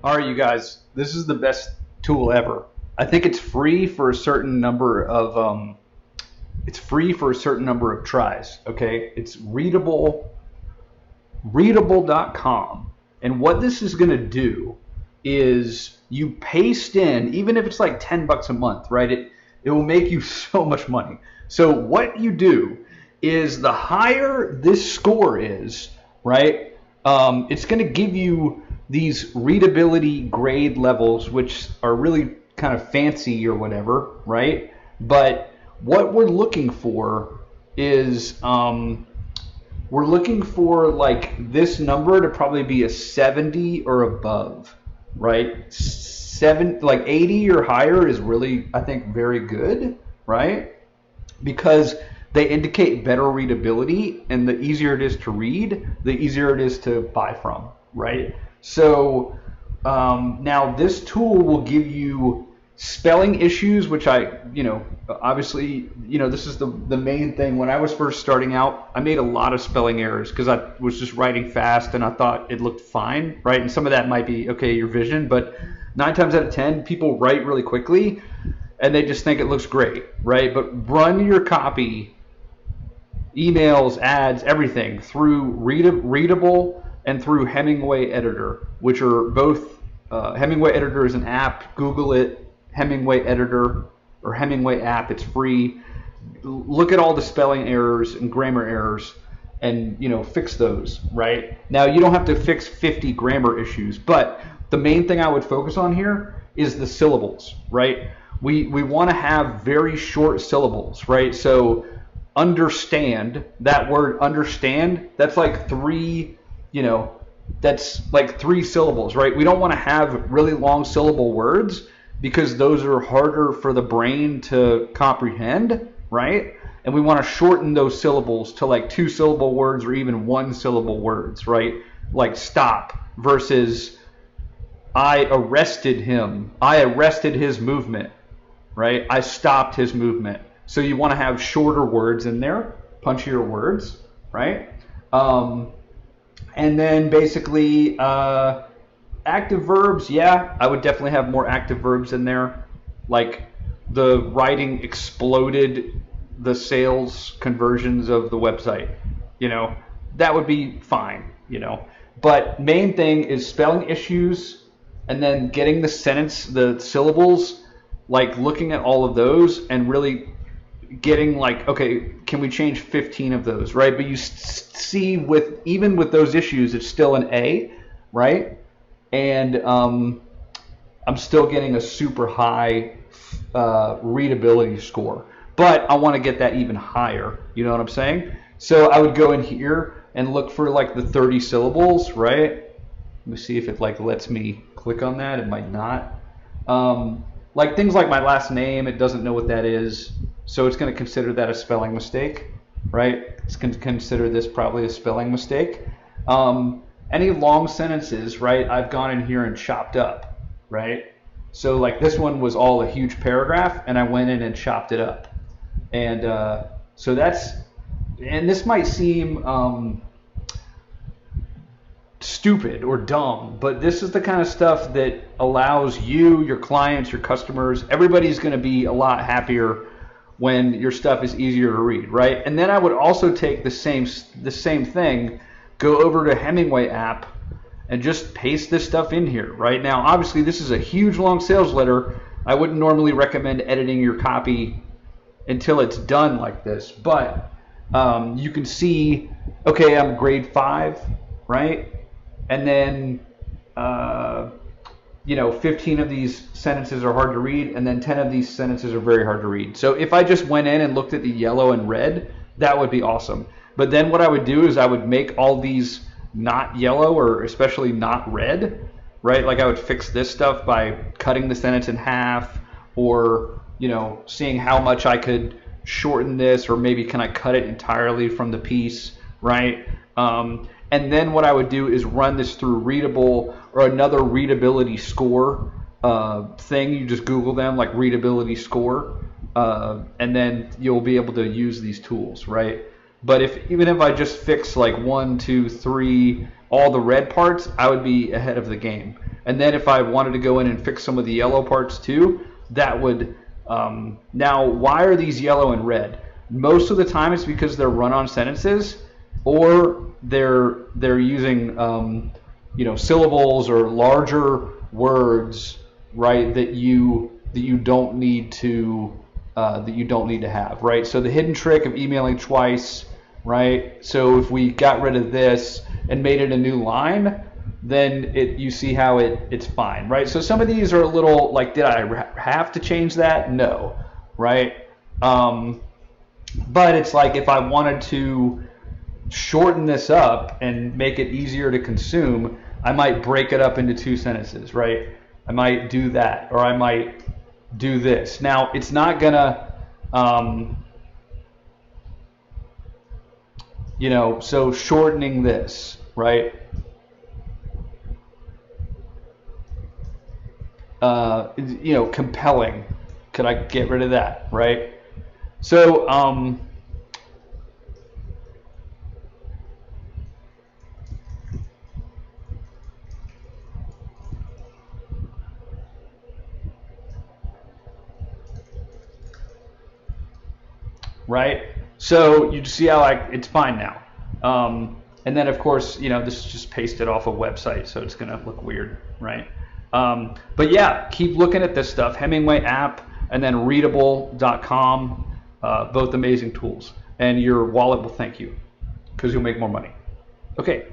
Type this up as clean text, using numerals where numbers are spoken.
All right, you guys, this is the best tool ever. I think it's free for a certain number of tries. Okay, it's readable.com, and what this is going to do is you paste in, even if it's like $10 a month, right? It will make you so much money. So what you do is the higher this score is, right? It's going to give you these readability grade levels, which are really kind of fancy or whatever, right? But what we're looking for is we're looking for like this number to probably be a 70 or above, right? Like 80 or higher is really, I think, very good, right? Because they indicate better readability, and the easier it is to read, the easier it is to buy from, right? So now this tool will give you spelling issues, which obviously, this is the main thing. When I was first starting out, I made a lot of spelling errors because I was just writing fast and I thought it looked fine, right? And some of that might be, okay, your vision, but 9 times out of 10, people write really quickly and they just think it looks great, right? But run your copy, emails, ads, everything through Readable and through Hemingway Editor, which are both, Hemingway Editor is an app. Google it, Hemingway Editor or Hemingway App. It's free. Look at all the spelling errors and grammar errors and fix those, right? Now you don't have to fix 50 grammar issues, but the main thing I would focus on here is the syllables, right? We want to have very short syllables, right? So understand, that word understand, that's like three syllables, right? We don't want to have really long syllable words because those are harder for the brain to comprehend, right? And we want to shorten those syllables to like 2-syllable words or even 1-syllable words, right? Like stop versus I arrested him. I arrested his movement, right? I stopped his movement. So you want to have shorter words in there, punchier words, right? And then basically active verbs, yeah, I would definitely have more active verbs in there. Like the writing exploded the sales conversions of the website, that would be fine, But main thing is spelling issues and then getting the sentence, the syllables, like looking at all of those and really getting like, okay, can we change 15 of those, right? But you see even with those issues, it's still an A, right? And I'm still getting a super high readability score. But I want to get that even higher, you know what I'm saying? So I would go in here and look for like the 30 syllables, right? Let me see if it like lets me click on that. It might not. Like things like my last name, it doesn't know what that is. So it's going to consider that a spelling mistake, right? It's going to consider this probably a spelling mistake. Any long sentences, right? I've gone in here and chopped up, right? So like this one was all a huge paragraph and I went in and chopped it up. And so this might seem stupid or dumb, but this is the kind of stuff that allows you, your clients, your customers, everybody's going to be a lot happier when your stuff is easier to read, right? And then I would also take the same thing, go over to Hemingway app and just paste this stuff in here, right? Now, obviously, this is a huge long sales letter. I wouldn't normally recommend editing your copy until it's done like this, but you can see, okay, I'm grade 5, right? And then 15 of these sentences are hard to read, and then 10 of these sentences are very hard to read. So if I just went in and looked at the yellow and red, that would be awesome. But then what I would do is I would make all these not yellow or especially not red, right? Like I would fix this stuff by cutting the sentence in half or, seeing how much I could shorten this, or maybe can I cut it entirely from the piece, right? And then what I would do is run this through Readable or another readability score thing. You just Google them, like readability score, and then you'll be able to use these tools, right? But even if I just fix like 1, 2, 3, all the red parts, I would be ahead of the game. And then if I wanted to go in and fix some of the yellow parts too, that would, now why are these yellow and red? Most of the time it's because they're run-on sentences, or they're using syllables or larger words, right, that you don't need to have, right? So the hidden trick of emailing twice, right? So if we got rid of this and made it a new line, then you see how it's fine, right? So some of these are a little like, did I have to change that? No, right? But it's like if I wanted to shorten this up and make it easier to consume, I might break it up into 2 sentences, right? I might do that, or I might do this. Now, it's not gonna, so shortening this, right? Compelling. Could I get rid of that, right? So, right? So you see how it's fine now. And then of course, this is just pasted off a website, so it's gonna look weird, right? But yeah, keep looking at this stuff. Hemingway app and then readable.com, both amazing tools. And your wallet will thank you because you'll make more money. Okay.